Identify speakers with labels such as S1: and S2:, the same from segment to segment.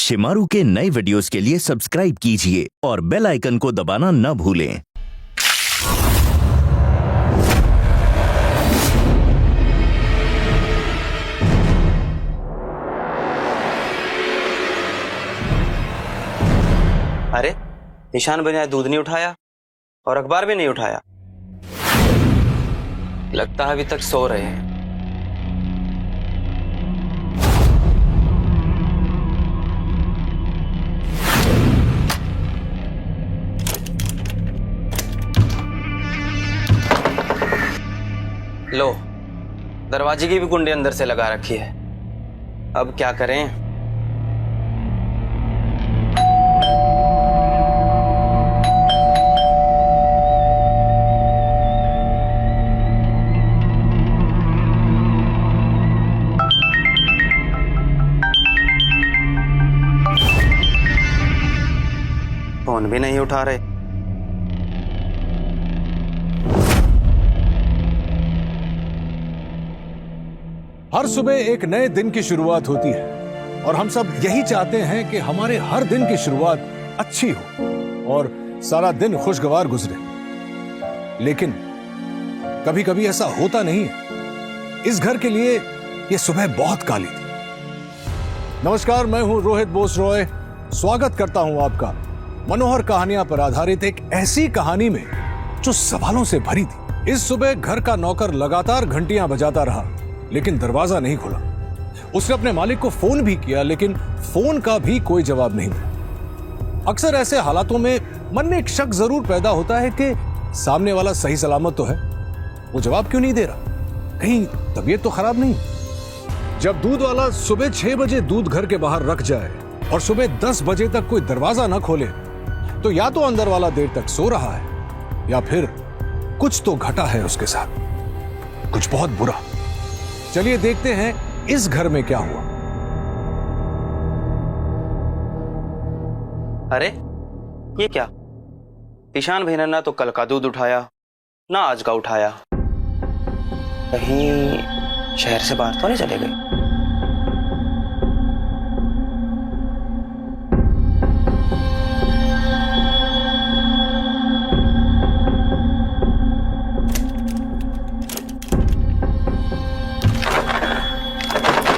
S1: शिमारू के नए वीडियोस के लिए सब्सक्राइब कीजिए और बेल आइकन को दबाना न भूलें।
S2: अरे ईशान भैया दूध नहीं उठाया और अखबार भी नहीं उठाया। लगता है अभी तक सो रहे हैं। लो, दरवाजे की भी कुंडी अंदर से लगा रखी है। अब क्या करें? फोन भी नहीं उठा रहे।
S3: हर सुबह एक नए दिन की शुरुआत होती है और हम सब यही चाहते हैं कि हमारे हर दिन की शुरुआत अच्छी हो और सारा दिन खुशगवार गुजरे। लेकिन कभी कभी ऐसा होता नहीं है। इस घर के लिए यह सुबह बहुत काली थी। नमस्कार, मैं हूं रोहित बोस रॉय। स्वागत करता हूं आपका मनोहर कहानियां पर आधारित एक ऐसी कहानी में जो सवालों से भरी थी। इस सुबह घर का नौकर लगातार घंटियां बजाता रहा लेकिन दरवाजा नहीं खुला। उसने अपने मालिक को फोन भी किया लेकिन फोन का भी कोई जवाब नहीं मिला। अक्सर ऐसे हालातों में मन में एक शक जरूर पैदा होता है कि सामने वाला सही सलामत तो है, वो जवाब क्यों नहीं दे रहा? कहीं तबीयत तो खराब नहीं? जब दूध वाला सुबह 6 बजे दूध घर के बाहर रख जाए और सुबह 10 बजे तक कोई दरवाजा ना खोले तो या तो अंदर वाला देर तक सो रहा है या फिर कुछ तो घटा है उसके साथ, कुछ बहुत बुरा। चलिए देखते हैं इस घर में क्या हुआ।
S2: अरे ये क्या? ईशान भैया ने ना तो कल का दूध उठाया ना आज का उठाया। कहीं शहर से बाहर तो नहीं चले गए?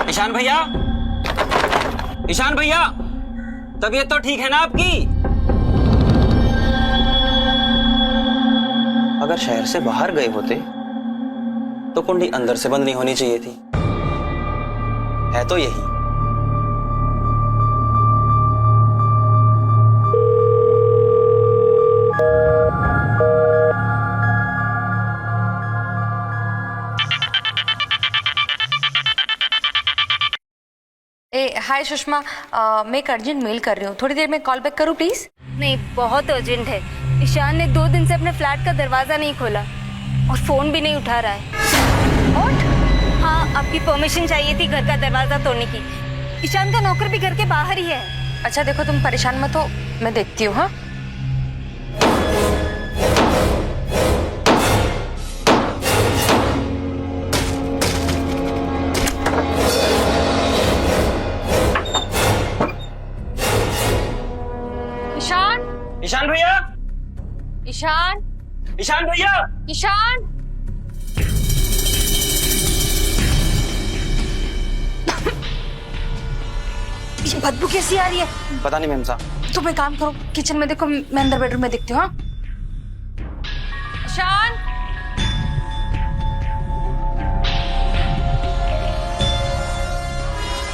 S2: ईशान भैया, ईशान भैया, तबीयत तो ठीक है ना आपकी? अगर शहर से बाहर गए होते तो कुंडी अंदर से बंद नहीं होनी चाहिए थी। है तो यही।
S4: हाय सुषमा, मैं एक अर्जेंट मेल कर रही हूँ, थोड़ी देर में कॉल बैक करूँ प्लीज?
S5: नहीं, बहुत अर्जेंट है। ईशान ने 2 दिन से अपने फ्लैट का दरवाजा नहीं खोला और फोन भी नहीं उठा रहा है। और हाँ, आपकी परमिशन चाहिए थी घर का दरवाजा तोड़ने की। ईशान का नौकर भी घर के बाहर ही है।
S4: अच्छा देखो, तुम परेशान मत हो, मैं देखती हूँ। हाँ
S2: ईशान भैया,
S4: ईशान,
S2: ईशान भैया,
S4: ईशान। ये बदबू कैसी आ रही है?
S2: पता नहीं मैम साहब।
S4: तुम एक काम करो, किचन में देखो, मैं अंदर बेडरूम में देखती हूँ। हाँ ईशान,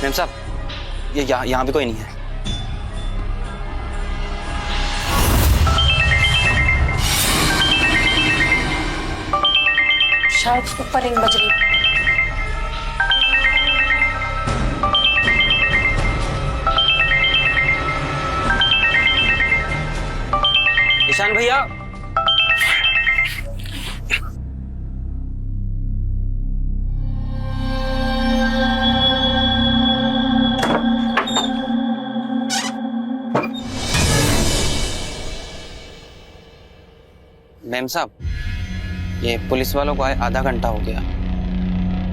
S2: मैम साहब, ये यहाँ भी कोई नहीं है।
S4: शायद ऊपर रिंग बज रही।
S2: ईशान भैया, मैम साहब, ये पुलिस वालों को आए आधा घंटा हो गया,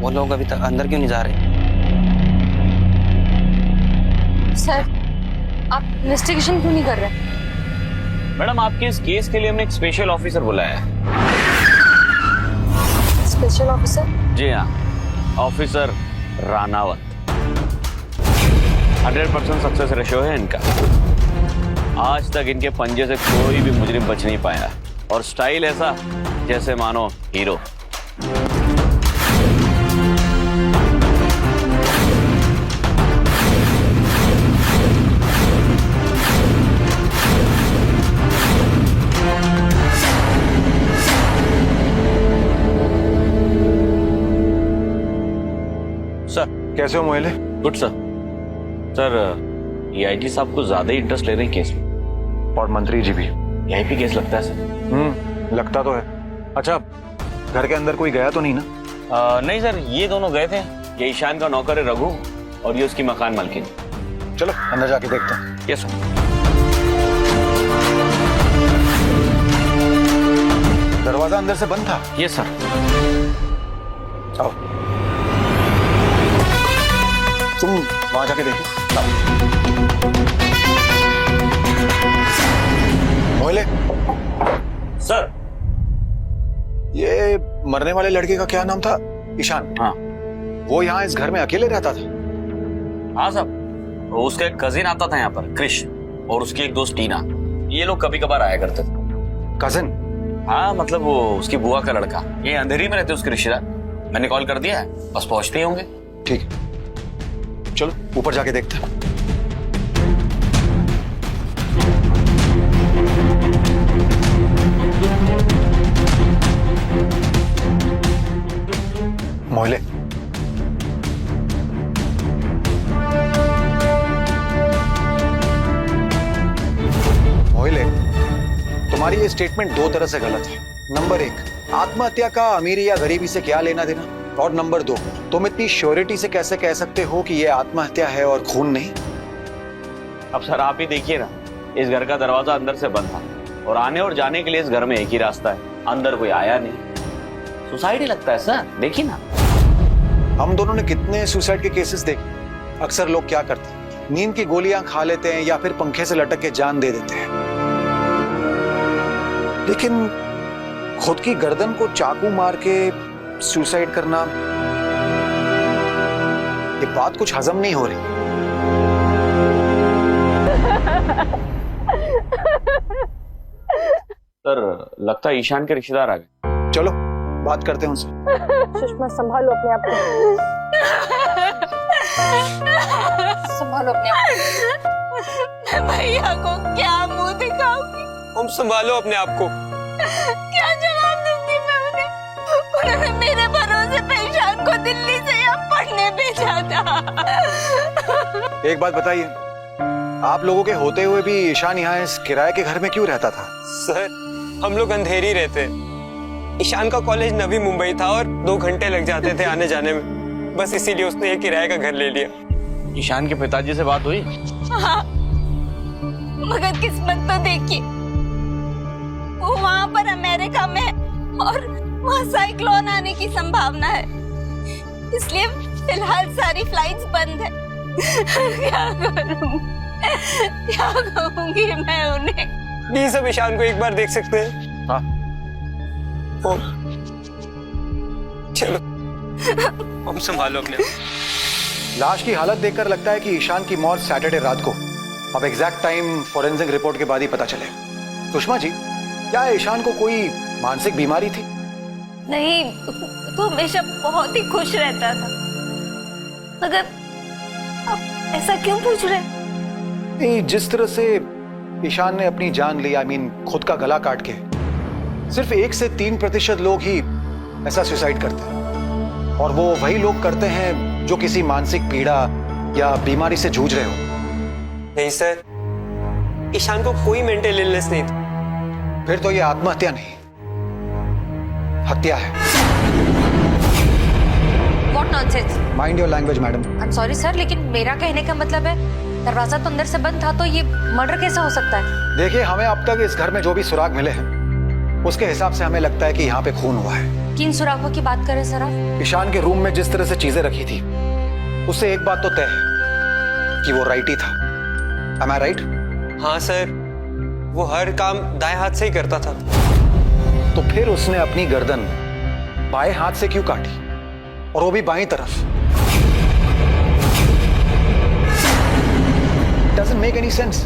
S2: वो लोग अभी तक अंदर क्यों नहीं जा रहे?
S4: सर, आप इन्वेस्टिगेशन क्यों नहीं कर रहे?
S6: मैडम आपके इस केस के लिए हमने एक स्पेशल ऑफिसर बुलाया है।
S4: Special officer?
S6: जी हाँ, ऑफिसर रानावत। 100% सक्सेस रेशियो है इनका। आज तक इनके पंजे से कोई भी मुजरिम बच नहीं पाया और स्टाइल ऐसा जैसे मानो हीरो। सर
S7: कैसे हो Mohile?
S6: Good sir. Sir AIG साहब को ज्यादा ही इंटरेस्ट ले रहे हैं केस में।
S7: और मंत्री जी भी।
S6: यहीं पे केस लगता है सर।
S7: लगता तो है। अच्छा, घर के अंदर कोई गया तो नहीं ना?
S6: नहीं सर, ये दोनों गए थे। ये ईशान का नौकर है रघु और ये उसकी मकान मालकिन।
S7: चलो अंदर जाके देखते हैं।
S6: Yes sir.
S7: दरवाजा अंदर से बंद था?
S6: Yes sir.
S7: आओ, तुम वहां जाके देखो। मोहिले,
S6: सर
S7: ये मरने वाले लड़के का क्या नाम था? ईशान।
S6: हाँ।
S7: वो यहाँ इस घर में अकेले रहता था?
S6: हाँ साहब, उसका एक कजिन आता था यहाँ पर, क्रिश, और उसकी एक दोस्त टीना। ये लोग कभी कभार आया करते थे।
S7: कजिन?
S6: हाँ, मतलब वो उसकी बुआ का लड़का। ये अंधेरी में रहते उसके रिश्तेदार। मैंने कॉल कर दिया है, बस पहुंचते ही होंगे।
S7: ठीक, चलो ऊपर जाके देखते हैं। मोहिले, मोहिले, तुम्हारी ये स्टेटमेंट दो तरह से गलत है। नंबर 1, आत्महत्या का अमीरी या गरीबी से क्या लेना देना? और नंबर 2, तुम इतनी श्योरिटी से कैसे कह सकते हो कि ये आत्महत्या है और खून नहीं?
S6: अब सर आप ही देखिए ना, इस घर का दरवाजा अंदर से बंद था और आने और जाने के लिए इस घर में एक ही रास्ता है। अंदर कोई आया नहीं। सुसाइड ही लगता है सर, देखिए ना।
S7: हम दोनों ने कितने सुसाइड के केसेस देखे। अक्सर लोग क्या करते हैं, नींद की गोलियां खा लेते हैं या फिर पंखे से लटक के जान दे देते हैं। लेकिन खुद की गर्दन को चाकू मार के सुसाइड करना, ये बात कुछ हजम नहीं हो रही।
S6: सर लगता है ईशान के रिश्तेदार आ गए।
S7: चलो बात करते हैं उनसे।
S8: सुषमा संभालो अपने आप को।
S4: संभालो अपने आप को।
S5: मैं भैया को क्या मुंह दिखाऊंगी?
S2: तुम संभालो अपने आप को।
S5: क्या जवाब दूंगी मैं उन्हें? उन्होंने मेरे भरोसे पे ईशान को दिल्ली से यहाँ पढ़ने भेजा था।
S7: एक बात बताइए, आप लोगों के होते हुए भी ईशान यहाँ इस किराए के घर में क्यों रहता था?
S9: सर हम लोग अंधेरी रहते। ईशान का कॉलेज नवी मुंबई था और 2 घंटे लग जाते थे आने जाने में। बस इसीलिए उसने एक किराए का घर ले लिया।
S6: ईशान के पिताजी से बात हुई?
S5: हाँ, मगर किस्मत तो देखिए, वो वहाँ पर अमेरिका में और वहाँ साइक्लोन आने की संभावना है, इसलिए फिलहाल सारी फ्लाइट्स बंद है। क्या करूँ? क्या कहूँगी मैं उन्हें?
S9: प्लीज अब ईशान को एक बार देख सकते हैं?
S7: हाँ।
S9: ओ, चलो हम संभालो अपने।
S7: लाश की हालत देखकर लगता है कि ईशान की मौत सैटरडे रात को। अब एग्जैक्ट टाइम फॉरेंसिक रिपोर्ट के बाद ही पता चले। सुषमा जी, क्या ईशान को कोई मानसिक बीमारी थी?
S5: नहीं, तो हमेशा बहुत ही खुश रहता था। मगर आप ऐसा क्यों पूछ रहे?
S7: नहीं, जिस तरह से ईशान ने अपनी जान ली, खुद का गला काट के, सिर्फ 1 से 3% लोग ही ऐसा सुसाइड करते हैं। और वो वही लोग करते हैं जो किसी मानसिक पीड़ा या बीमारी से जूझ रहे हो।
S9: नहीं सर, ईशान को कोई मेंटल इलनेस नहीं था।
S7: फिर तो ये आत्महत्या नहीं, हत्या है।
S4: What nonsense?
S7: Mind your language madam.
S4: I'm sorry sir, लेकिन मेरा कहने का मतलब है दरवाजा तो अंदर से बंद था, तो ये मर्डर कैसे हो सकता है?
S7: देखिए, हमें अब तक इस घर में जो भी सुराग मिले हैं उसके हिसाब से हमें लगता है कि यहाँ पे खून हुआ है।
S4: किन सुरागों की बात करें सर आप?
S7: ईशान के रूम में जिस तरह से चीजें रखी थी, उससे एक बात तो तय है कि वो राइटी था। Am I right?
S9: हाँ सर, वो हर काम दाएं हाथ से ही करता था।
S7: तो फिर उसने अपनी गर्दन बाएं हाथ से क्यों काटी, और वो भी बाईं तरफ? Doesn't make any sense.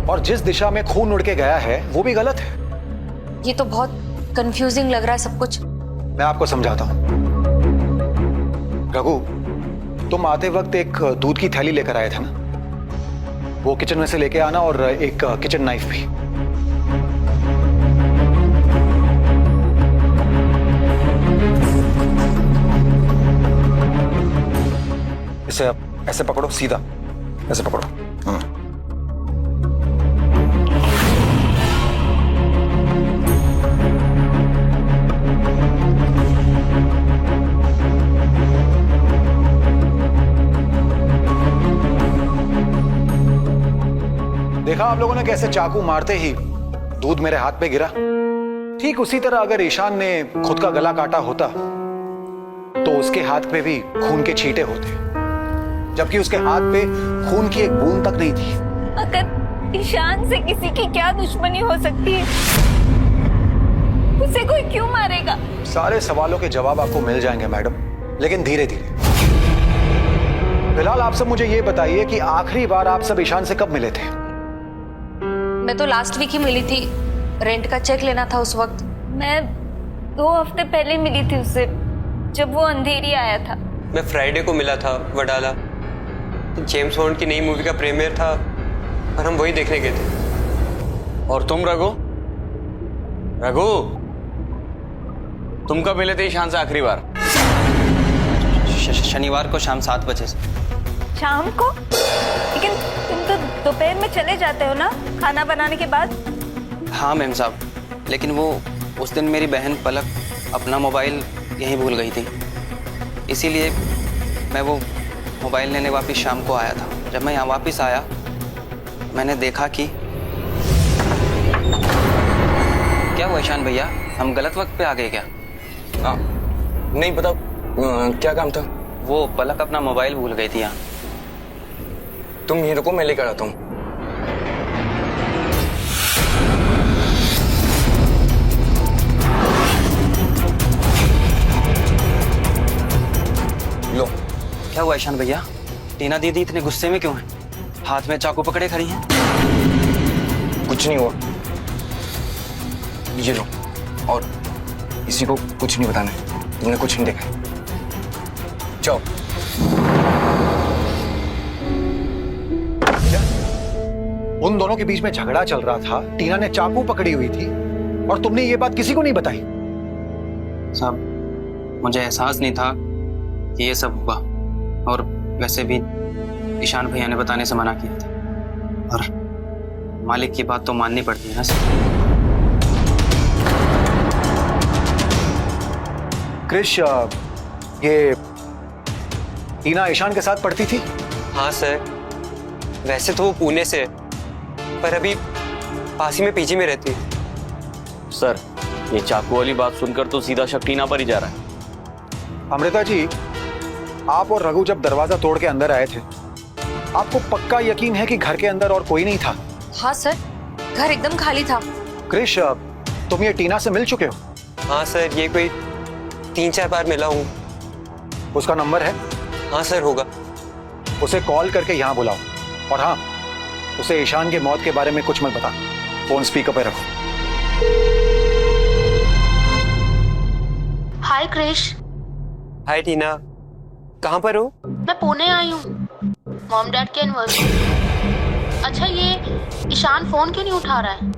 S7: और जिस दिशा में खून उड़ के गया है वो भी गलत है।
S4: ये तो बहुत कंफ्यूजिंग लग रहा है सब कुछ।
S7: मैं आपको समझाता हूं। रघु, तुम आते वक्त एक दूध की थैली लेकर आए थे ना, वो किचन में से लेके आना, और एक किचन नाइफ भी। इसे ऐसे पकड़ो, सीधा ऐसे पकड़ो। देखा आप लोगों ने कैसे चाकू मारते ही दूध मेरे हाथ पे गिरा? ठीक उसी तरह अगर ईशान ने खुद का गला काटा होता तो उसके हाथ पे भी खून के छींटे होते, जबकि उसके हाथ पे खून की एक बूंद तक नहीं थी।
S5: अगर ईशान से किसी की क्या दुश्मनी हो सकती है? उसे कोई क्यों मारेगा?
S7: सारे सवालों के जवाब आपको मिल जाएंगे मैडम, लेकिन धीरे धीरे। फिलहाल आप सब मुझे ये बताइए कि आखिरी बार आप सब ईशान से कब मिले थे?
S4: मैं तो लास्ट वीक ही मिली थी, रेंट का चेक लेना था उस वक्त।
S5: मैं 2 हफ्ते पहले मिली थी उससे, जब वो अंधेरी आया था।
S9: मैं फ्राइडे को मिला था वडाला। जेम्स बॉन्ड की नई मूवी का प्रीमियर था और हम वही देखने गए थे।
S6: और तुम रघु? रघु, तुम कब मिले थे ईशान से आखिरी बार?
S2: शनिवार को शाम 7 बजे से।
S5: शाम को? लेकिन तुम तो दोपहर में चले जाते हो ना, खाना बनाने के बाद?
S2: हाँ मैम साहब, लेकिन वो उस दिन मेरी बहन पलक अपना मोबाइल यहीं भूल गई थी, इसीलिए मैं वो मोबाइल लेने वापस शाम को आया था। जब मैं यहाँ वापस आया मैंने देखा कि क्या हुआ ईशान भैया, हम गलत वक्त पे आ गए क्या?
S10: नहीं बताओ, क्या काम था?
S2: वो पलक अपना मोबाइल भूल गई थी यहाँ।
S10: तुम ये रुको, मैं लेकर आता हूँ। लो।
S2: क्या हुआ ईशान भैया? टीना दीदी इतने गुस्से में क्यों हैं? हाथ में चाकू पकड़े खड़ी हैं।
S10: कुछ नहीं हुआ, ये लो, और किसी को कुछ नहीं बताना है, तुमने कुछ नहीं देखा। जाओ।
S7: उन दोनों के बीच में झगड़ा चल रहा था, टीना ने चाकू पकड़ी हुई थी और तुमने ये बात किसी को नहीं बताई।
S2: साहब, मुझे एहसास नहीं था कि ये सब हुआ, और वैसे भी ईशान भैया ने बताने से मना किया था, और मालिक की बात तो माननी पड़ती है ना सर।
S7: क्रिश, ये टीना ईशान के साथ पढ़ती थी?
S9: हाँ सर, वैसे तो वो पुणे से है, पर अभी पास ही में पीजी में रहती है।
S6: सर, ये चाकू वाली बात सुनकर तो सीधा शक टीना पर ही जा रहा है।
S7: अमृता जी, आप और रघु जब दरवाजा तोड़ के अंदर आए थे, आपको पक्का यकीन है कि घर के अंदर और कोई नहीं था?
S4: हाँ सर, घर एकदम खाली था।
S7: क्रिश, तुम ये टीना से मिल चुके हो?
S9: हाँ सर, ये कोई 3-4 बार मिला हूँ।
S7: उसका नंबर है?
S9: हाँ सर, होगा।
S7: उसे कॉल करके यहाँ बुलाओ, और हाँ, उसे ईशान के मौत के बारे में कुछ मत बता। फोन स्पीकर पे रखो।
S11: हाय क्रिश।
S9: हाय टीना, कहाँ पर हो?
S11: मैं पुणे आई हूँ, मॉम डैड के एनिवर्सरी। अच्छा, ये ईशान फोन क्यों नहीं उठा रहा है?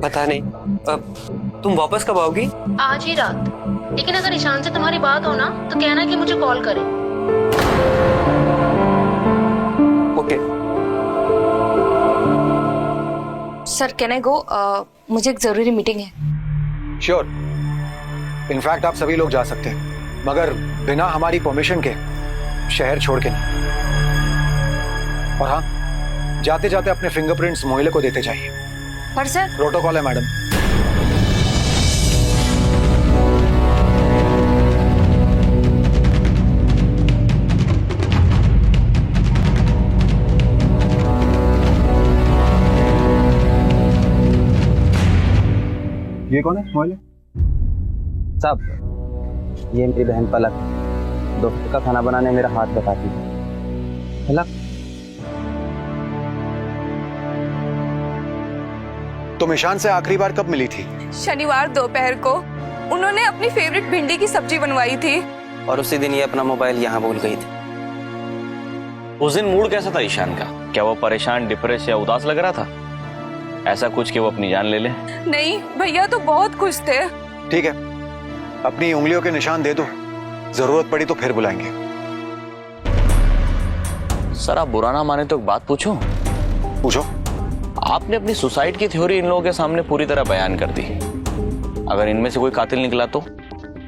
S9: पता नहीं। अब तुम वापस कब आओगी?
S11: आज ही रात। लेकिन अगर ईशान से तुम्हारी बात हो ना तो कहना कि मुझे कॉल करे।
S9: ओके।
S4: सर, कैन आई गो? मुझे एक जरूरी मीटिंग है।
S7: श्योर, इनफैक्ट आप सभी लोग जा सकते हैं, मगर बिना हमारी परमिशन के शहर छोड़ के नहीं। और हाँ, जाते जाते अपने फिंगरप्रिंट्स मोहिले को देते जाइए।
S4: पर सर,
S7: प्रोटोकॉल है मैडम। ये कौन है मोहिले?
S2: साहब, ये मेरी बहन पलक, दोपहर का खाना बनाने मेरा हाथ बताती है। पलक,
S7: तुम ईशान से आखिरी बार कब मिली थी?
S8: शनिवार दोपहर को उन्होंने अपनी फेवरेट भिंडी की सब्जी बनवाई थी।
S2: और उसी दिन ये अपना मोबाइल यहाँ भूल गई थी।
S6: उस दिन मूड कैसा था ईशान का? क्या वो परेशान, डिप्रेस या उदास लग रहा था? ऐसा कुछ कि वो अपनी जान ले ले?
S8: नहीं भैया तो बहुत खुश थे।
S7: ठीक है, अपनी उंगलियों के निशान दे दो, जरूरत पड़ी तो फिर बुलाएंगे।
S6: सर आप बुरा ना माने तो एक बात पूछूं?
S7: पूछो।
S6: आपने अपनी सुसाइड की थ्योरी इन लोगों के सामने पूरी तरह बयान कर दी। अगर इनमें से कोई कातिल निकला तो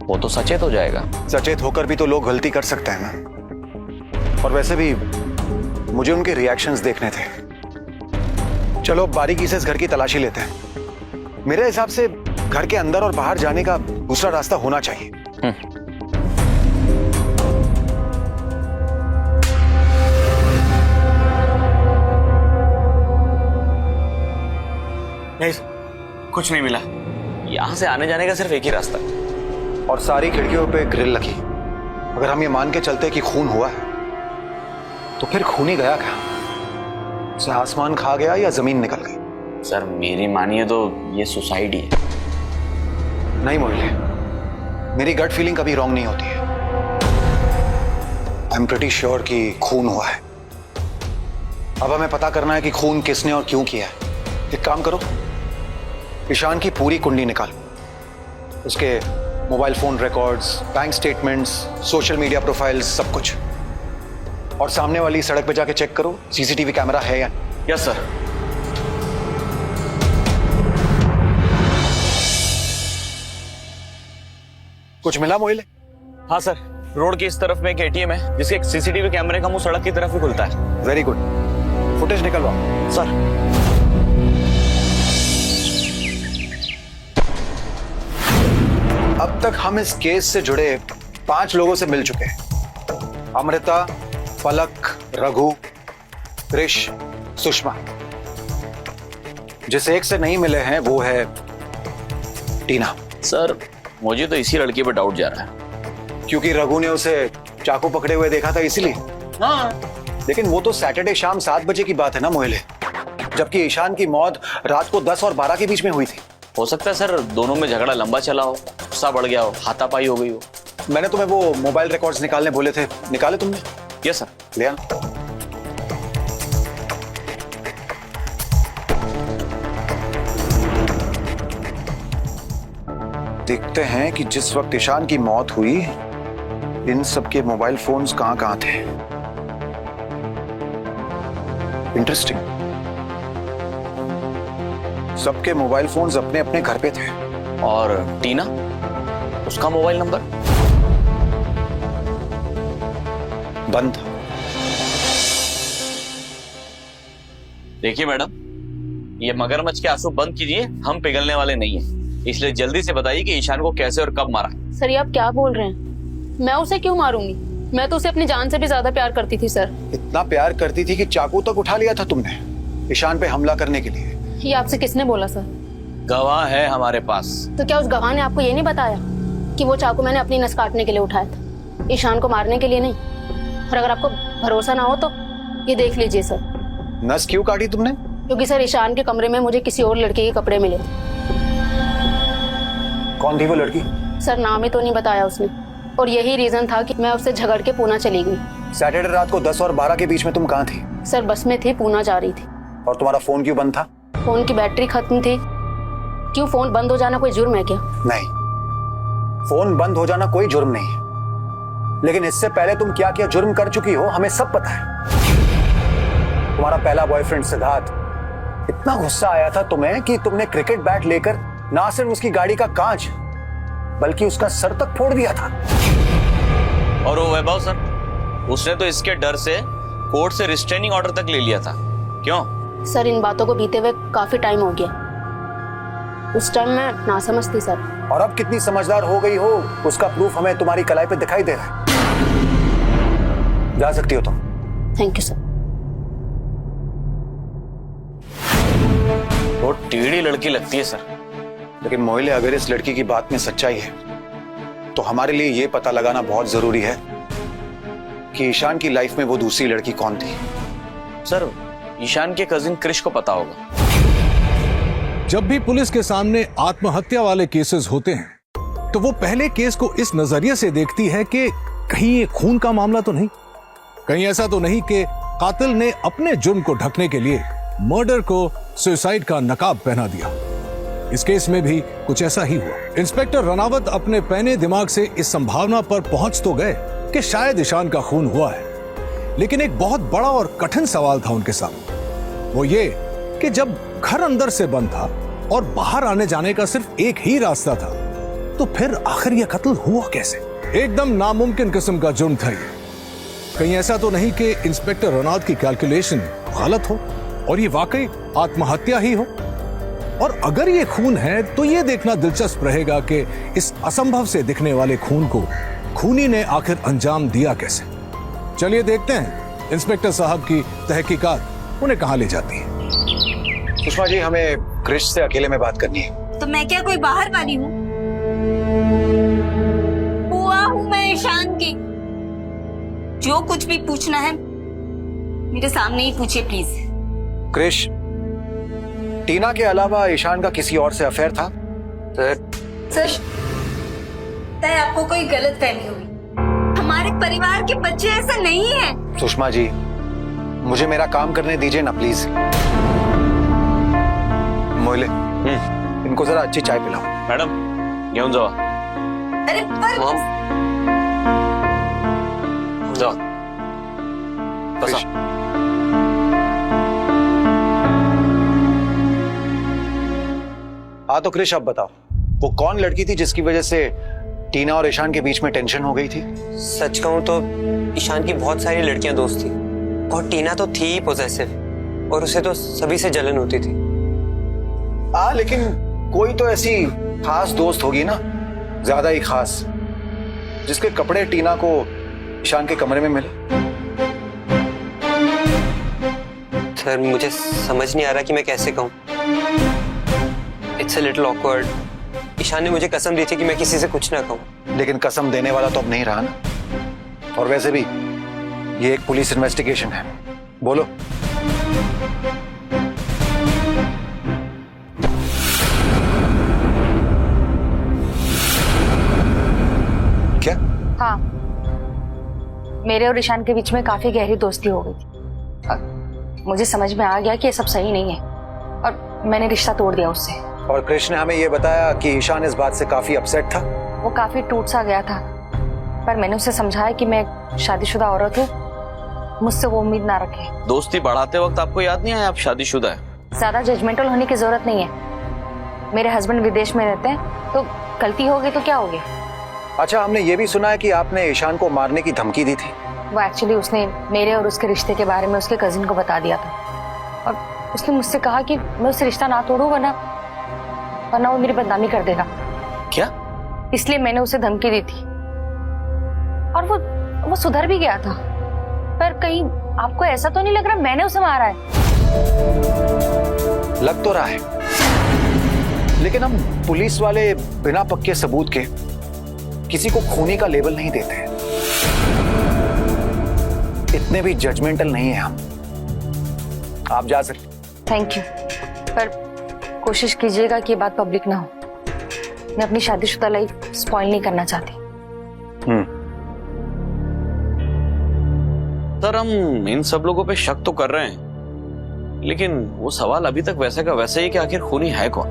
S6: वो तो सचेत हो जाएगा।
S7: सचेत होकर भी तो लोग गलती कर सकते हैं ना। और वैसे भी मुझे उनके रिएक्शंस देखने थे। चलो बारीकी से इस घर की तलाशी लेते हैं। मेरे हिसाब से घर के अंदर और बाहर जाने का दूसरा रास्ता होना चाहिए।
S6: नहीं, कुछ नहीं मिला। यहां से आने जाने का सिर्फ एक ही रास्ता है।
S7: और सारी खिड़कियों पे ग्रिल लगी। अगर हम ये मान के चलते कि खून हुआ है तो फिर खून ही गया क्या? उसे आसमान खा गया या जमीन निकल गई?
S6: सर मेरी मानिए तो ये सुसाइड ही है।
S7: नहीं मोहिले, मेरी गट फीलिंग कभी रॉन्ग नहीं होती है। आई एम प्रीटी श्योर कि खून हुआ है। अब हमें पता करना है कि खून किसने और क्यों किया है। एक काम करो, ईशान की पूरी कुंडली निकालो, उसके mobile phone records, bank statements, social media profiles, सब कुछ। और सामने वाली सड़क पे जाके चेक करो सीसीटीवी कैमरा है या नहीं।
S6: Yes sir.
S7: कुछ मिला मोहिले?
S6: हाँ सर, रोड की इस तरफ में एक एटीएम है जिसके एक सीसीटीवी कैमरे का मुंह सड़क की तरफ ही खुलता है।
S7: वेरी गुड, फुटेज निकलवाओ।
S6: सर
S7: अब तक हम इस केस से जुड़े 5 लोगों से मिल चुके हैं। अमृता, पलक, रघु, कृष, सुषमा। जिस एक से नहीं मिले हैं वो है टीना।
S6: सर मुझे तो इसी लड़की पर डाउट जा रहा है।
S7: क्योंकि रघु ने उसे चाकू पकड़े हुए देखा था इसीलिए।
S6: हाँ,
S7: लेकिन वो तो सैटरडे शाम 7 बजे की बात है ना मोहिले, जबकि ईशान की मौत रात को 10 और 12 के बीच में हुई थी।
S6: हो सकता है सर दोनों में झगड़ा लंबा चला हो, गुस्सा बढ़ गया हो, हाथापाई हो गई हो।
S7: मैंने तुम्हें वो मोबाइल रिकॉर्ड्स निकालने बोले थे, निकाले तुमने?
S6: Yes sir.
S7: ले आना। देखते हैं कि जिस वक्त ईशान की मौत हुई इन सबके मोबाइल फोन्स कहां थे। इंटरेस्टिंग, सबके मोबाइल फोन्स अपने अपने घर पे थे।
S6: और टीना, उसका मोबाइल नंबर
S7: बंद।
S6: देखिए मैडम, ये मगरमच्छ के आंसू बंद कीजिए, हम पिघलने वाले नहीं हैं। इसलिए जल्दी से बताइए कि ईशान को कैसे और कब मारा।
S11: सर ये आप क्या बोल रहे हैं? मैं उसे क्यों मारूंगी? मैं तो उसे अपनी जान से भी ज्यादा प्यार करती थी सर।
S7: इतना प्यार करती थी कि चाकू तक उठा लिया था तुमने ईशान पे हमला करने के लिए।
S11: ये आपसे किसने बोला सर?
S6: गवाह है हमारे पास।
S11: तो क्या उस गवाह ने आपको ये नहीं बताया कि वो चाकू मैंने अपनी नस काटने के लिए उठाया था, ईशान को मारने के लिए नहीं? और अगर आपको भरोसा ना हो तो ये देख लीजिए सर।
S7: नस क्यों काटी तुमने?
S11: क्योंकि सर ईशान के कमरे में मुझे किसी और लड़के के कपड़े मिले।
S7: कौन थी वो लड़की?
S11: सर नाम ही तो नहीं बताया उसने, और यही रीजन था कि मैं उससे झगड़ के पूना चली गई।
S7: सैटरडे रात को 10 और 12 के बीच में तुम कहाँ थी?
S11: सर बस में थी, पूना जा रही थी।
S7: और तुम्हारा फोन क्यों बंद था?
S11: फोन की बैटरी खत्म थी। क्यों, फोन बंद हो जाना कोई जुर्म है क्या?
S7: नहीं, फोन बंद हो जाना कोई जुर्म नहीं है, लेकिन इससे पहले तुम क्या क्या जुर्म कर चुकी हो हमें सब पता है। तुम्हारा पहला बॉयफ्रेंड सिद्धार्थ, इतना गुस्सा आया था तुम्हें कि तुमने क्रिकेट बैट लेकर ना सिर्फ उसकी गाड़ी का कांच बल्कि उसका सर तक फोड़ दिया था।
S6: और वो वैभव सर, उसने तो इसके डर से कोर्ट से रिस्ट्रेनिंग ऑर्डर तक ले लिया था। क्यों?
S11: सर इन बातों को बीते हुए काफी टाइम हो गया। उस टाइम मैं नासमझ थी सर।
S7: और अब कितनी समझदार हो गई हो उसका प्रूफ हमें तुम्हारी कलाई पे दिखाई दे रहा है। जा सकती हो तुम।
S11: Thank you sir.
S6: वो टेढ़ी लड़की लगती है सर,
S7: लेकिन मोहिले, अगर इस लड़की की बात में सच्चाई है तो हमारे लिए ये पता लगाना बहुत जरूरी है कि ईशान की लाइफ में वो दूसरी लड़की कौन थी।
S6: सर, ईशान के कजिन क्रिश को पता होगा।
S3: जब भी पुलिस के सामने आत्महत्या वाले केसेस होते हैं तो वो पहले केस को इस नजरिए से देखती है कि कहीं ये खून का मामला तो नहीं, कहीं ऐसा तो नहीं कि कातिल ने अपने जुर्म को ढकने के लिए मर्डर को सुसाइड का नकाब पहना दिया। इस केस में भी कुछ ऐसा ही हुआ। इंस्पेक्टर रनावत अपने पैने दिमाग से इस संभावना पर पहुंच तो गए कि शायद ईशान का खून हुआ है, लेकिन एक बहुत बड़ा और कठिन सवाल था उनके सामने। वो ये कि जब घर अंदर से बंद था और बाहर आने जाने का सिर्फ एक ही रास्ता था, तो फिर आखिर यह कत्ल हुआ कैसे? एकदम नामुमकिन किस्म का जुर्म था ये। कहीं ऐसा तो नहीं कि इंस्पेक्टर रनावत की कैलकुलेशन गलत हो और ये वाकई आत्महत्या ही हो? और अगर ये खून है तो ये देखना दिलचस्प रहेगा कि इस असंभव से दिखने वाले खून को खूनी ने आखिर अंजाम दिया कैसे। चलिए देखते हैं इंस्पेक्टर साहब की तहकीकात उन्हें कहां ले जाती है।
S7: सुषमा जी, हमें क्रिश से अकेले में बात करनी है।
S5: तो मैं क्या कोई बाहर वाली हूँ? बुआ हूँ मैं ईशान की। जो कुछ भी पूछना है मेरे सामने ही पूछिए प्लीज।
S7: क्रिश, टीना के अलावा ईशान का किसी और से अफेयर था?
S5: सर, तय आपको कोई गलत फहमी हुई। हमारे परिवार के बच्चे ऐसा नहीं है।
S7: सुषमा जी, मुझे मेरा काम करने दीजिए ना प्लीज। मोहिले, इनको जरा अच्छी चाय पिलाओ।
S6: मॅडम, घेऊन जावा।
S5: अरे पर
S6: जावा, बसा।
S7: हाँ तो क्रिश, अब बताओ, वो कौन लड़की थी जिसकी वजह से टीना और ईशान के बीच में टेंशन हो गई थी?
S9: सच कहूं तो ईशान की बहुत सारी लड़कियां दोस्त थी और टीना तो थी ही पॉसेसिव और उसे तो सभी से जलन होती थी।
S7: लेकिन कोई तो ऐसी खास दोस्त होगी ना, ज्यादा ही खास, जिसके कपड़े टीना को ईशान के कमरे में मिले।
S9: सर, मुझे समझ नहीं आ रहा कि मैं कैसे कहूं। It's a little awkward. Ishan ने मुझे कसम दी थी कि मैं किसी से कुछ ना कहूं।
S7: लेकिन कसम देने वाला तो अब नहीं रहा ना। और वैसे भी ये एक पुलिस इन्वेस्टिगेशन है। बोलो। क्या?
S4: हाँ, मेरे और ईशान के बीच में काफी गहरी दोस्ती हो गई थी और मुझे समझ में आ गया कि ये सब सही नहीं है और मैंने रिश्ता तोड़ दिया उससे।
S7: और कृष्ण ने हमें ये बताया कि ईशान इस बात से काफी अपसेट था।
S4: वो काफी टूट सा गया था, पर मैंने उसे समझाया कि मैं एक शादीशुदा औरत हूँ, मुझसे वो उम्मीद ना रखे।
S6: दोस्ती बढ़ाते वक्त आपको याद नहीं आया आप शादीशुदा है?
S4: ज्यादा जजमेंटल होने की जरूरत नहीं है। मेरे हस्बैंड विदेश में रहते हैं, तो गलती हो गई तो क्या हो गया।
S7: अच्छा, हमने ये भी सुना है कि आपने ईशान को मारने की धमकी दी थी।
S4: वो एक्चुअली उसने मेरे और उसके रिश्ते के बारे में उसके कजिन को बता दिया था और उसने मुझसे कहा कि मैं उससे रिश्ता ना तोड़ूं वरना वो मेरी बदनामी कर देगा।
S6: क्या?
S4: इसलिए मैंने उसे धमकी दी थी और वो सुधर भी गया था। पर कहीं आपको ऐसा तो नहीं लग रहा मैंने उसे मारा है?
S7: लग तो रहा है, लेकिन हम पुलिस वाले बिना पक्के सबूत के किसी को खूनी का लेबल नहीं देते हैं। इतने भी जजमेंटल नहीं है हम। आप जा सकते।
S4: थैंक यू, पर कोशिश कीजिएगा कि ये बात पब्लिक ना हो। मैं अपनी शादीशुदा लाइफ स्पॉइल नहीं करना चाहती।
S6: सर, हम इन सब लोगों पे शक तो कर रहे हैं, लेकिन वो सवाल अभी तक वैसे का वैसे ही कि आखिर खूनी है कौन,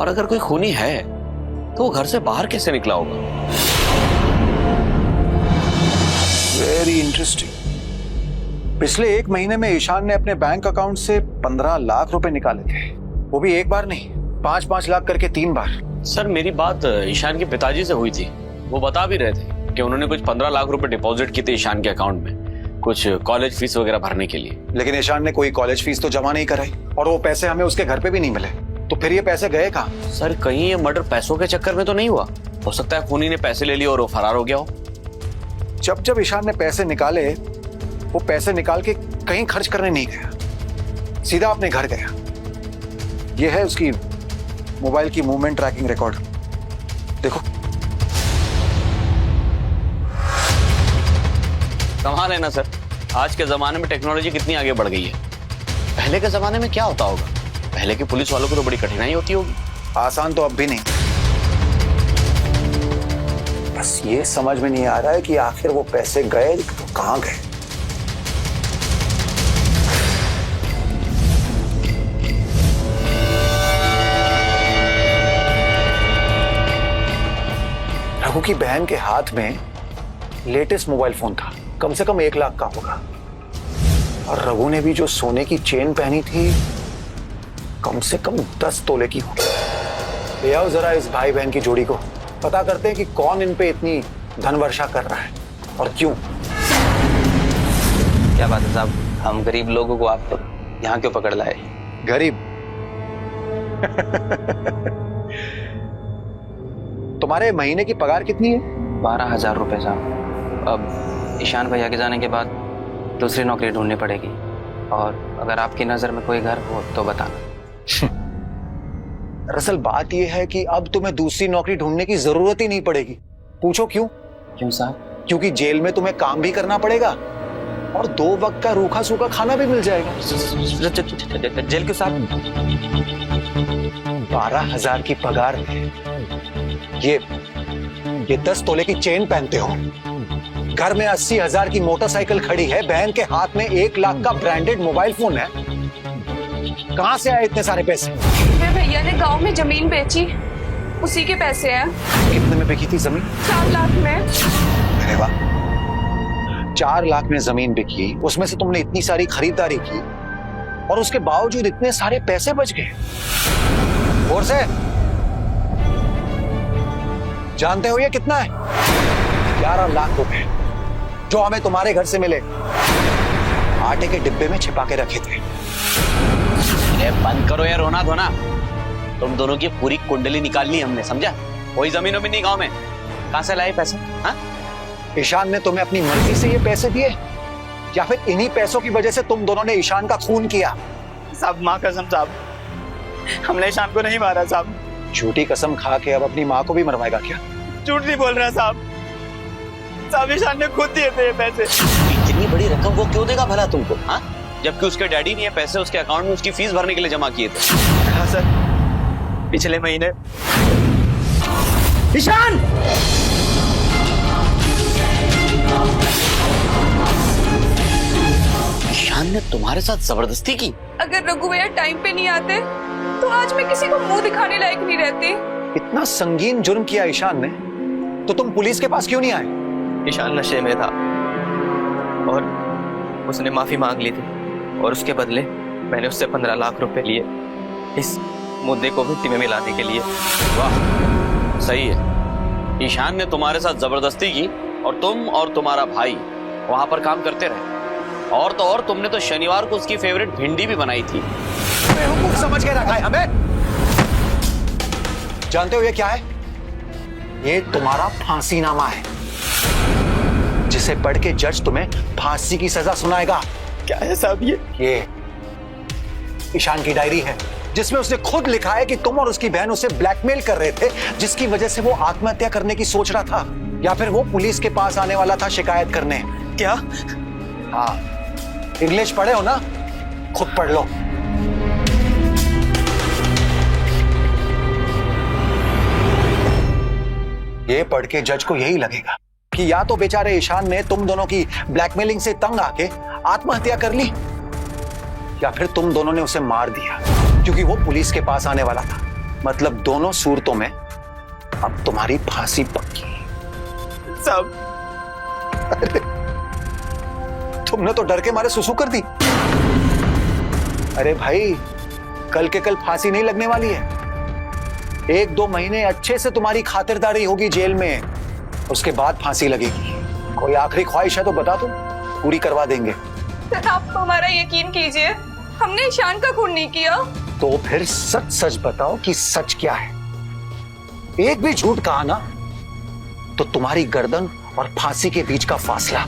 S6: और अगर कोई खूनी है तो वो घर से बाहर कैसे निकला होगा?
S7: Very interesting. पिछले 1 महीने में ईशान ने अपने बैंक अकाउंट से 15 लाख रुपए निकाले थे, वो भी एक बार नहीं, 5-5 लाख करके 3 बार।
S6: सर, मेरी बात ईशान के पिताजी से हुई थी। वो बता भी रहे थे कि उन्होंने कुछ 15 लाख रुपए डिपॉजिट किए थे ईशान के अकाउंट में, कुछ कॉलेज फीस वगैरह भरने के लिए।
S7: लेकिन ईशान ने कोई कॉलेज फीस तो जमा नहीं कराई और वो पैसे हमें उसके घर पे भी नहीं मिले। तो फिर ये पैसे गए कहाँ?
S6: सर, कहीं ये मर्डर पैसों के चक्कर में तो नहीं हुआ? हो सकता है खूनी ने पैसे ले लिए और वो फरार हो गया हो।
S7: जब ईशान ने पैसे निकाले, वो पैसे निकाल के कहीं खर्च करने नहीं गया, सीधा अपने घर गया। ये है उसकी मोबाइल की मूवमेंट ट्रैकिंग रिकॉर्ड देखो।
S6: कमाल है ना सर, आज के जमाने में टेक्नोलॉजी कितनी आगे बढ़ गई है। पहले के जमाने में क्या होता होगा? पहले के पुलिस वालों को तो बड़ी कठिनाई होती होगी।
S7: आसान तो अब भी नहीं, बस ये समझ में नहीं आ रहा है कि आखिर वो पैसे गए तो कहां गए। रघु की बहन के हाथ में लेटेस्ट मोबाइल फोन था, कम से कम 1 लाख का होगा। और रघु ने भी जो सोने की चेन पहनी थी कम से कम 10 तोले की होगी। ले आओ जरा इस भाई बहन की जोड़ी को, पता करते हैं कि कौन इन पे इतनी धन वर्षा कर रहा है और क्यों।
S2: क्या बात है साहब, हम गरीब लोगों को आप यहाँ क्यों पकड़ लाए?
S7: गरीब? तुम्हारे महीने की पगार कितनी है?
S2: 12,000 रुपए साहब। अब ईशान भैया के जाने के बाद दूसरी नौकरी ढूंढनी पड़ेगी, और अगर आपकी नजर में कोई घर हो तो बताना।
S7: दरअसल बात यह है कि अब तुम्हें दूसरी नौकरी ढूंढने की जरूरत ही नहीं पड़ेगी। पूछो क्यों?
S2: क्यों साहब?
S7: क्योंकि जेल में तुम्हें काम भी करना पड़ेगा और 2 वक्त का रूखा सूखा खाना भी मिल जाएगा।
S2: जेल क्यों साहब?
S7: 12,000 की पगार में ये 10 तोले की चेन पहनते हो, घर में 80,000 की मोटरसाइकिल खड़ी है, बहन के हाथ में 1 लाख का ब्रांडेड मोबाइल फोन है। कहां से आए इतने सारे पैसे?
S8: मेरे भैया ने गांव में जमीन बेची, उसी के पैसे हैं।
S7: कितने में बिकी थी जमीन?
S8: 4 लाख में।
S7: अरे वाह, 4 लाख में जमीन बिकी, उसमें से तुमने इतनी सारी खरीदारी की और उसके बावजूद इतने सारे पैसे बच गए। और से जानते हो ये कितना है? 11 लाख रुपए, जो हमें तुम्हारे घर से मिले, आटे के डिब्बे में छिपा के रखे थे।
S6: बंद करो यार रोना धोना, तुम दोनों की पूरी कुंडली निकालनी हमने, समझा? कोई जमीनों में नहीं गांव में, कहां से लाए पैसे? हाँ?
S7: ईशान ने तुम्हें अपनी मर्जी से ये पैसे दिए या फिर इन्हीं पैसों की वजह से तुम दोनों ने ईशान का खून किया?
S9: साहब माँ कसम साहब, हमने ईशान को नहीं मारा साहब।
S7: झूठी कसम खा के अब अपनी माँ को भी मरवाएगा क्या?
S9: झूठ नहीं बोल रहा साहब, साहब ईशान ने खुद दिए थे ये पैसे।
S6: इतनी बड़ी रकम वो क्यों देगा भला तुमको? हाँ, जबकि उसके डैडी ने ये पैसे उसके अकाउंट में उसकी फीस भरने के लिए जमा किए थे।
S9: हाँ सर, पिछले महीने।
S6: ईशान! ईशान ने तुम्हारे साथ जबरदस्ती की?
S8: अगर रघु भैया टाइम पे नहीं आते तो आज मैं किसी को मुंह दिखाने लायक नहीं रहती।
S7: इतना संगीन जुर्म किया ईशान ने, तो तुम पुलिस के पास क्यों नहीं आए?
S2: ईशान नशे में था और उसने माफी मांग ली थी, और उसके बदले मैंने उससे 15 लाख रुपए लिए इस मुद्दे को मिट्टी में मिलाने के लिए।
S6: वाह, सही है। ईशान ने तुम्हारे साथ जबरदस्ती की और तुम और तुम्हारा भाई वहां पर काम करते रहे, और तो और तुमने तो शनिवार को उसकी फेवरेट भिंडी भी बनाई थी।
S7: बेवकूफ समझ के रखा है हमें। जानते हो ये क्या है? ये तुम्हारा फांसीनामा है, जिसे पढ़ के जज तुम्हें फांसी की सजा सुनाएगा।
S9: क्या है साहब
S7: ये ईशान की डायरी है, जिसमें उसने खुद लिखा है कि तुम और उसकी बहन उसे ब्लैकमेल कर रहे थे, जिसकी वजह से वो आत्महत्या करने की सोच रहा था, या फिर वो पुलिस के पास आने वाला था शिकायत करने।
S9: क्या?
S7: हाँ, इंग्लिश पढ़े हो ना, खुद पढ़ लो। ये पढ़ के जज को यही लगेगा कि या तो बेचारे ईशान ने तुम दोनों की ब्लैकमेलिंग से तंग आके आत्महत्या कर ली, या फिर तुम दोनों ने उसे मार दिया क्योंकि वो पुलिस के पास आने वाला था। मतलब दोनों सूरतों में अब तुम्हारी फांसी पक्की।
S9: साहब,
S7: तुमने तो डर के मारे सुसु कर दी। अरे भाई, कल के कल फांसी नहीं लगने वाली है। 1-2 महीने अच्छे से तुम्हारी खातिरदारी होगी जेल में, उसके बाद फांसी लगेगी। कोई आखिरी ख्वाहिश है तो बता दो, पूरी करवा देंगे।
S8: सर आप हमारा यकीन कीजिए, हमने ईशान का खून नहीं किया।
S7: तो फिर सच सच बताओ कि सच क्या है। एक भी झूठ कहा ना तो तुम्हारी गर्दन और फांसी के बीच का फासला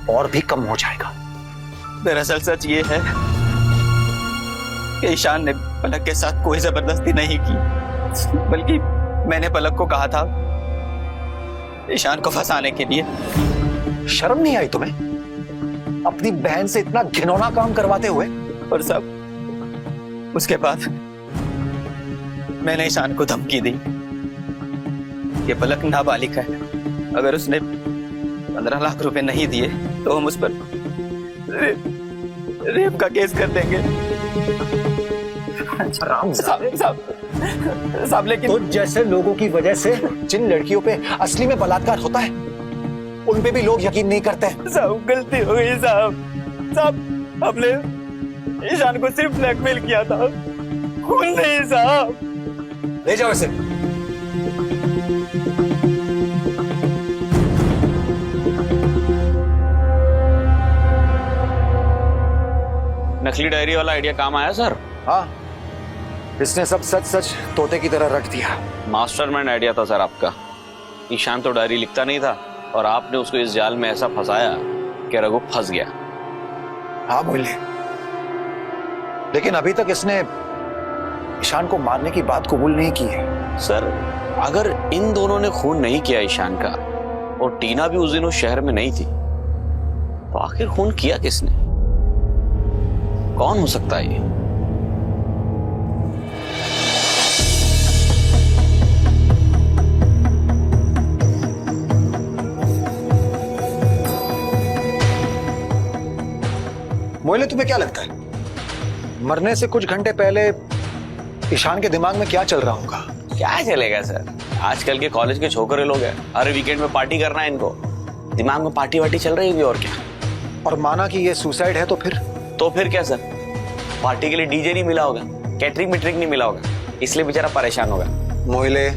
S7: और भी कम हो जाएगा।
S9: दरअसल सच ये है कि ईशान ने पलक के साथ कोई जबरदस्ती नहीं की।
S2: बल्कि मैंने पलक को कहा था ईशान को फंसाने के लिए।
S7: शर्म नहीं आई तुम्हें अपनी बहन से इतना घिनौना काम करवाते हुए?
S2: और साहब उसके बाद मैंने ईशान को धमकी दी कि पलक नाबालिग है, अगर उसने 15 लाख रुपए नहीं दिए तो हम उस पर रेप का केस कर देंगे। साहब लेकिन
S7: तो जैसे लोगों की वजह से जिन लड़कियों पे असली में बलात्कार होता है उन पे भी लोग यकीन नहीं करते।
S2: साहब गलती हो गई साहब हमने ईशान को सिर्फ ब्लैकमेल किया था, खून नहीं साहब।
S7: ले जाओ इसे।
S6: नकली डायरी वाला आइडिया काम आया सर?
S7: हाँ, इसने सब सच सच तोते की तरह रट दिया।
S6: मास्टरमाइंड आइडिया था सर आपका। ईशान तो डायरी लिखता नहीं था और आपने उसको इस जाल में ऐसा फंसाया कि रघु फंस गया।
S7: हाँ बोले, लेकिन अभी तक इसने ईशान को मारने की बात कबूल नहीं की है।
S6: सर अगर इन दोनों ने खून नहीं किया ईशान का और टीना भी उस दिन उस शहर में नहीं थी तो आखिर खून किया किसने? कौन हो सकता है ये?
S7: मोइले, तुम्हें क्या लगता है मरने से कुछ घंटे पहले ईशान के दिमाग में क्या चल रहा होगा?
S6: क्या चलेगा सर, आजकल के कॉलेज के छोकरे लोग हैं, हर वीकेंड में पार्टी करना है इनको, दिमाग में पार्टी वार्टी चल रही है और क्या।
S7: और माना कि ये सुसाइड है तो फिर क्या सर?
S6: पार्टी के लिए डीजे नहीं मिला होगा, कैटरिंग मिटरिंग नहीं मिला होगा, इसलिए बेचारा परेशान होगा।
S7: मोइले,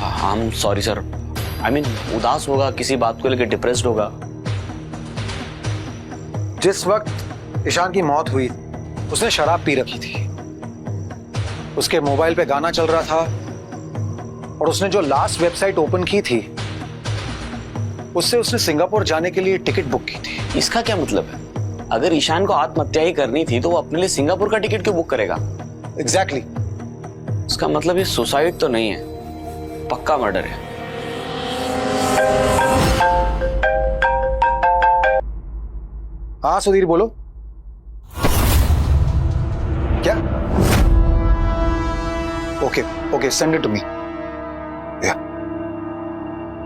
S6: हम सॉरी सर, आई मीन उदास होगा, किसी बात को लेकर डिप्रेस्ड होगा।
S7: जिस वक्त ईशान की मौत हुई उसने शराब पी रखी थी, उसके मोबाइल पे गाना चल रहा था और उसने जो लास्ट वेबसाइट ओपन की थी उससे उसने सिंगापुर जाने के लिए टिकट बुक की थी।
S6: इसका क्या मतलब है? अगर ईशान को आत्महत्या ही करनी थी तो वो अपने लिए सिंगापुर का टिकट क्यों बुक करेगा?
S7: एग्जैक्टली।
S6: इसका मतलब ये सुसाइड तो नहीं है, पक्का मर्डर है।
S7: हाँ सुधीर बोलो। क्या? Okay send it to me.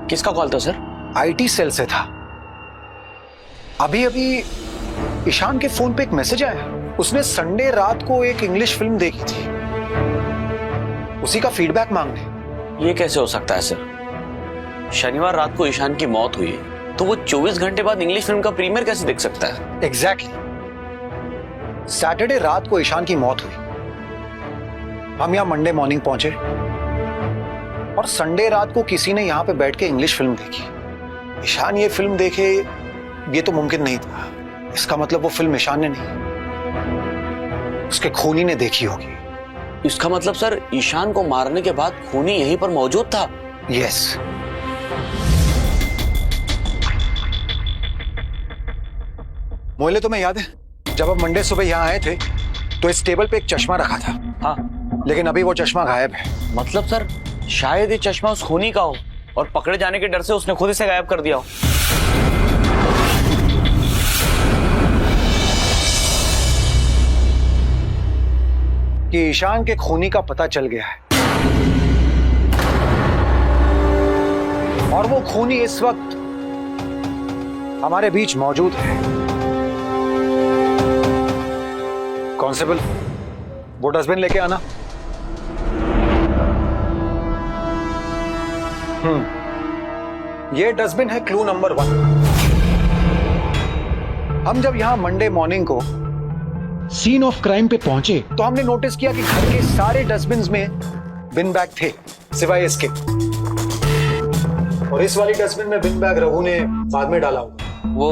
S6: किसका कॉल था सर?
S7: आईटी सेल से था। अभी ईशान के फोन पे एक मैसेज आया, उसने संडे रात को एक इंग्लिश फिल्म देखी थी, उसी का फीडबैक मांगने।
S6: ये कैसे हो सकता है सर? शनिवार रात को ईशान की मौत हुई तो वो 24 घंटे बाद इंग्लिश फिल्म का प्रीमियर कैसे देख सकता है?
S7: एग्जैक्टली। सैटरडे रात को ईशान की मौत हुई, हम यहां मंडे मॉर्निंग पहुंचे और संडे रात को किसी ने यहां पे बैठ के इंग्लिश फिल्म देखी। ईशान ये फिल्म देखे ये तो मुमकिन नहीं था, इसका मतलब वो फिल्म ईशान ने नहीं, उसके खूनी ने देखी होगी।
S6: इसका मतलब सर ईशान को मारने के बाद खूनी यहीं पर मौजूद था?
S7: यस। मोहल्ले तुम्हें याद है जब हम मंडे सुबह यहाँ आए थे तो इस टेबल पे एक चश्मा रखा था?
S6: हाँ।
S7: लेकिन अभी वो चश्मा गायब है।
S6: मतलब सर शायद ये चश्मा उस खूनी का हो और पकड़े जाने के डर से उसने खुद इसे गायब कर दिया हो।
S7: कि ईशान के खूनी का पता चल गया है और वो खूनी इस वक्त हमारे बीच मौजूद है। कांस्टेबल, वो डस्टबिन लेके आना। ये डस्टबिन है क्लू नंबर 1। हम जब यहां मंडे मॉर्निंग को सीन ऑफ क्राइम पे पहुंचे तो हमने नोटिस किया कि घर के सारे डस्टबिन्स में बिन बैग थे सिवाय इसके, और इस वाली डस्टबिन में बिन बैग रघु ने बाद में डाला होगा।
S2: वो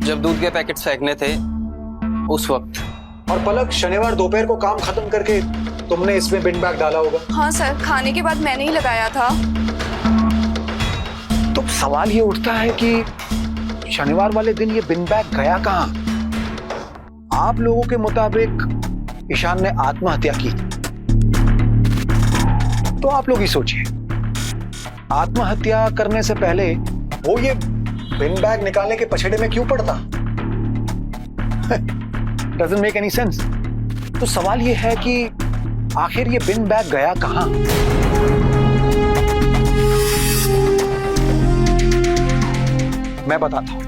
S2: जब दूध के पैकेट फेंकने थे उस वक्त।
S7: और पलक, शनिवार दोपहर को काम खत्म करके तुमने इसमें बिन बैग डाला होगा।
S8: हाँ सर, खाने के बाद मैंने ही लगाया था।
S7: तो सवाल ये उठता है कि शनिवार वाले दिन ये बिन बैग गया कहां? आप लोगों के मुताबिक ईशान ने आत्महत्या की, तो आप लोग ही सोचिए, आत्महत्या करने से पहले वो ये बिन बैग निकालने के पछेड़े में क्यों पड़ता? Doesn't make any sense. तो सवाल ये है कि आखिर ये बिन बैग गया कहां? मैं बताता हूं।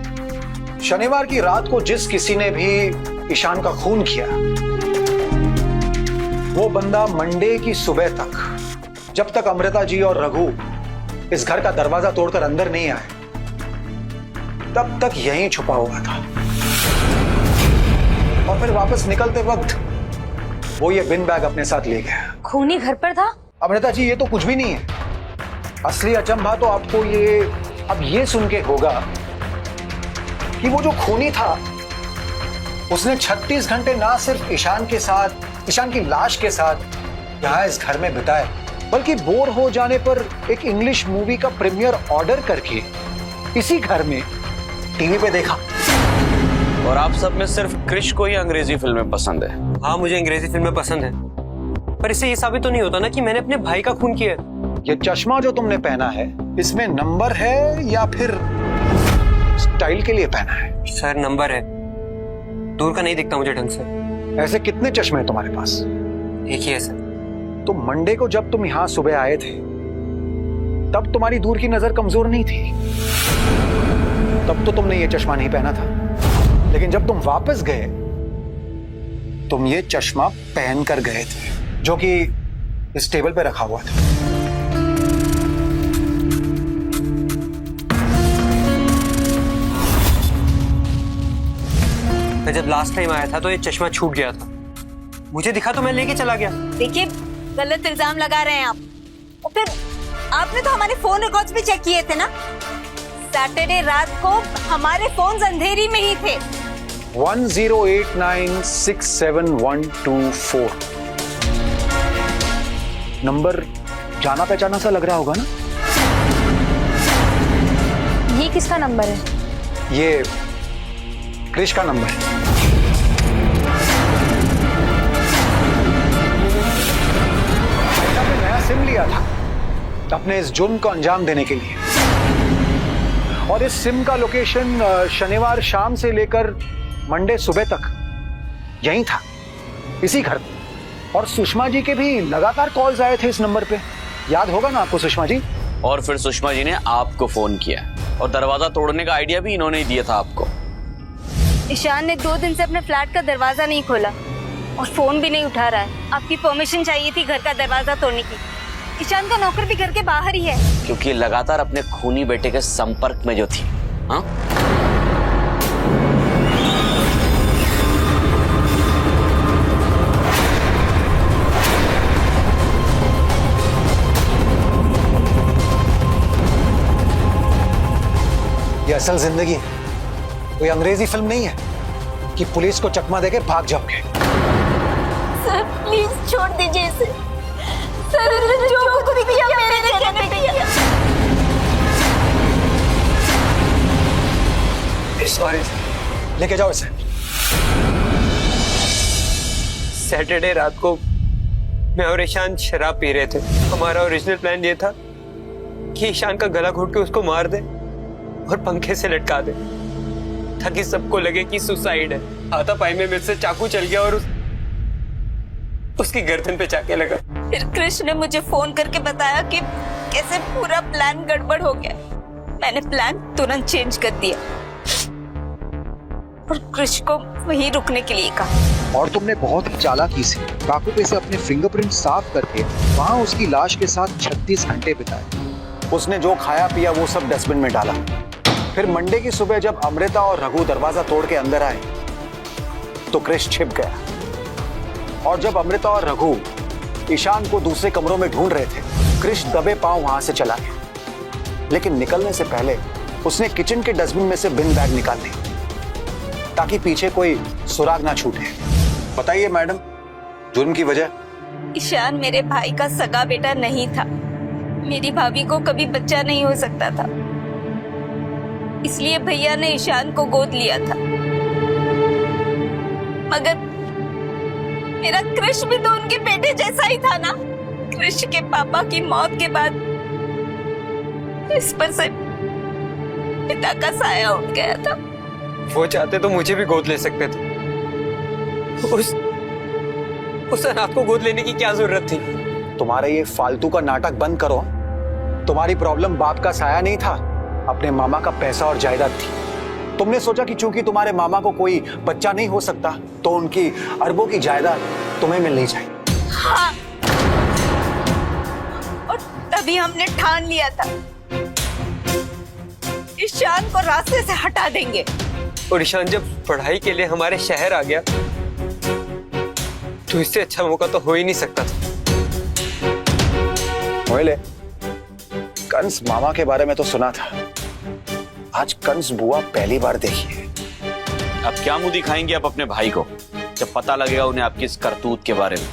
S7: शनिवार की रात को जिस किसी ने भी ईशान का खून किया, वो बंदा मंडे की सुबह तक, जब तक अमृता जी और रघु इस घर का दरवाजा तोड़कर अंदर नहीं आए, तब तक यहीं छुपा हुआ था। और फिर वापस निकलते वक्त वो ये बिन बैग अपने साथ ले गया।
S4: खूनी घर पर था?
S7: अमृता जी, ये तो कुछ भी नहीं है। असली अचंभा तो आपको ये अब ये सुन के होगा कि वो जो खूनी था उसने 36 घंटे ना सिर्फ ईशान के साथ, ईशान की लाश के साथ यहां इस घर में बिताए, बल्कि बोर हो जाने पर एक इंग्लिश मूवी का प्रीमियर ऑर्डर करके इसी घर में टीवी पे देखा।
S6: और आप सब में सिर्फ क्रिश को ही अंग्रेजी फिल्में पसंद है।
S9: हाँ, मुझे अंग्रेजी फिल्में पसंद है, पर इससे ये साबित तो नहीं होता ना कि मैंने अपने भाई का खून किया है।
S7: ये चश्मा जो तुमने पहना है, इसमें नंबर है या फिर स्टाइल के लिए पहना है?
S9: सर, नंबर है, दूर का नहीं दिखता मुझे ढंग से।
S7: ऐसे कितने चश्मे हैं तुम्हारे पास?
S9: एक ही है सर।
S7: तो मंडे को जब तुम यहां सुबह आए थे, तब तुम्हारी दूर की नजर कमजोर नहीं थी, तब तो तुमने ये चश्मा नहीं पहना था। लेकिन जब तुम वापस गए, तुम ये चश्मा पहन कर गए थे, जो कि इस टेबल पे रखा हुआ था।
S9: मैं जब लास्ट टाइम आया था तो ये चश्मा छूट गया था, मुझे दिखा तो मैं लेके चला गया।
S5: देखिए, गलत इल्जाम लगा रहे हैं आप। और फिर आपने तो हमारे फोन रिकॉर्ड्स भी चेक किए थे ना? सैटरडे रात को हमारे फोन्स अंधेरी में ही थे।
S7: 1089671124 नंबर जाना पहचाना सा लग रहा होगा ना?
S4: ये किसका नंबर है?
S7: ये क्रिश का नंबर है। मैंने नया सिम लिया था अपने इस जुर्म को अंजाम देने के लिए, और इस सिम का लोकेशन शनिवार शाम से लेकर मंडे सुबह तक यहीं था, इसी घर में। और सुषमा जी के भी लगातार कॉल्स आए थे इस नंबर पे, याद होगा ना आपको सुषमा जी?
S6: और फिर सुषमा जी ने आपको फोन किया और दरवाजा तोड़ने का आइडिया भी इन्होंने ही दिया था आपको।
S5: ईशान ने 2 दिन से अपने फ्लैट का दरवाजा नहीं खोला और फोन भी नहीं उठा रहा है। आपकी परमिशन चाहिए थी घर का दरवाजा तोड़ने की। ईशान का नौकर भी घर के बाहर ही है।
S6: क्योंकि लगातार अपने खूनी बेटे के संपर्क में जो थी। हाँ,
S7: ये असल जिंदगी है, कोई अंग्रेजी फिल्म नहीं है कि पुलिस को चकमा देके भाग जाओगे।
S5: सर प्लीज छोड़ दीजिए इसे। सर जो कुछ भी किया मेरे कहने पे किया।
S7: सॉरी, लेके जाओ इसे।
S9: सैटरडे रात को मैं और ईशान शराब पी रहे थे। हमारा ओरिजिनल प्लान ये था कि ईशान का गला घोट के उसको मार दे और पंखे से लटका दे, ताकि सबको लगे कि सुसाइड है। हाथापाई में मेरे से चाकू चल गया और उसकी गर्दन पे जाके लगा।
S5: फिर कृष्ण ने मुझे फोन करके बताया कि कैसे पूरा प्लान गड़बड़ हो गया। मैंने प्लान तुरंत चेंज कर दिया और कृष्ण को वहीं रुकने के लिए कहा।
S7: और तुमने बहुत ही चालाकी से काकू पे से अपने फिंगरप्रिंट साफ करके वहां उसकी लाश के साथ 36 घंटे बिताए। उसने जो खाया पिया वो सब डस्टबिन में डाला। फिर मंडे की सुबह जब अमृता और रघु दरवाजा तोड़ के अंदर आए तो क्रिश छिप गया। और जब अमृता और रघु ईशान को दूसरे कमरों में ढूंढ रहे थे, क्रिश दबे पांव वहां से चला गया। लेकिन निकलने से पहले उसने किचन के डस्टबिन में से बिन बैग निकाल ली, ताकि पीछे कोई सुराग ना छूटे। बताइए मैडम, जुर्म की वजह?
S5: ईशान मेरे भाई का सगा बेटा नहीं था। मेरी भाभी को कभी बच्चा नहीं हो सकता था, इसलिए भैया ने ईशान को गोद लिया था। मगर मेरा कृष भी तो उनके बेटे जैसा ही था ना। कृष के पापा की मौत के बाद इस पर से पिता का साया उठ गया था।
S9: वो चाहते तो मुझे भी गोद ले सकते थे। उस अनाथ को गोद लेने की क्या जरूरत थी?
S7: तुम्हारा ये फालतू का नाटक बंद करो। तुम्हारी प्रॉब्लम बाप का साया नहीं था, अपने मामा का पैसा और जायदाद थी। तुमने सोचा कि चूंकि तुम्हारे मामा को कोई बच्चा नहीं हो सकता तो उनकी अरबों की जायदाद तुम्हें मिल नहीं जाएगी।
S5: हाँ, और तभी हमने ठान लिया था ईशान को रास्ते से हटा देंगे।
S9: और ईशान जब पढ़ाई के लिए हमारे शहर आ गया तो इससे अच्छा मौका तो हो ही नहीं सकता था।
S7: मोहले, कंस मामा के बारे में तो सुना था, आज कंस बुआ पहली बार देखी है।
S6: अब क्या मुंह दिखाएंगे आप अपने भाई को जब पता लगेगा उन्हें आपकी इस करतूत के बारे में?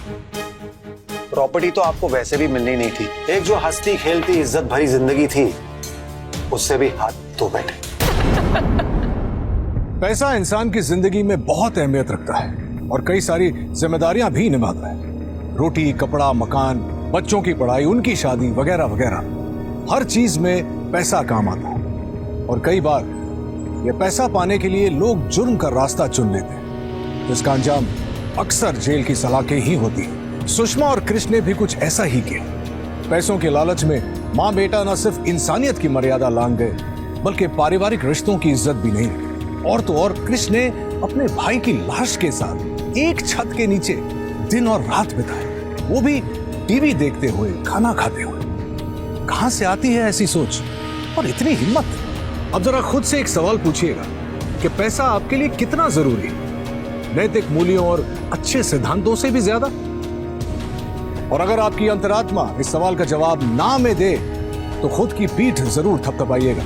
S7: प्रॉपर्टी तो आपको वैसे भी मिलनी नहीं थी। एक जो हंसती खेलती इज्जत भरी जिंदगी थी, उससे भी हाथ धो बैठे।
S3: पैसा इंसान की जिंदगी में बहुत अहमियत रखता है और कई सारी जिम्मेदारियां भी निभाता है। रोटी, कपड़ा, मकान, बच्चों की पढ़ाई, उनकी शादी वगैरह वगैरह, हर चीज में पैसा काम आता है। और कई बार ये पैसा पाने के लिए लोग जुर्म का रास्ता चुन लेते हैं, जिसका अंजाम अक्सर जेल की सलाखें ही होती है। सुषमा और कृष्ण ने भी कुछ ऐसा ही किया। पैसों के लालच में माँ बेटा न सिर्फ इंसानियत की मर्यादा लांघ गए, बल्कि पारिवारिक रिश्तों की इज्जत भी नहीं रखी। और तो और कृष्ण ने अपने भाई की लाश के साथ एक छत के नीचे दिन और रात बिताए, वो भी टीवी देखते हुए, खाना खाते हुए। कहां से आती है ऐसी सोच और इतनी हिम्मत? अब जरा खुद से एक सवाल पूछिएगा कि पैसा आपके लिए कितना जरूरी है, नैतिक मूल्यों और अच्छे सिद्धांतों से भी ज्यादा? और अगर आपकी अंतरात्मा इस सवाल का जवाब ना में दे तो खुद की पीठ जरूर थपथपाइएगा,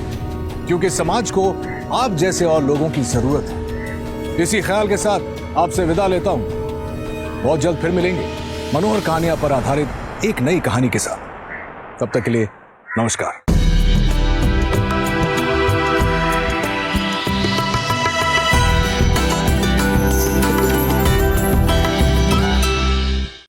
S3: क्योंकि समाज को आप जैसे और लोगों की जरूरत है। इसी ख्याल के साथ आपसे विदा लेता हूं। बहुत जल्द फिर मिलेंगे मनोहर कहानियां पर आधारित एक नई कहानी के साथ। तब तक के लिए नमस्कार।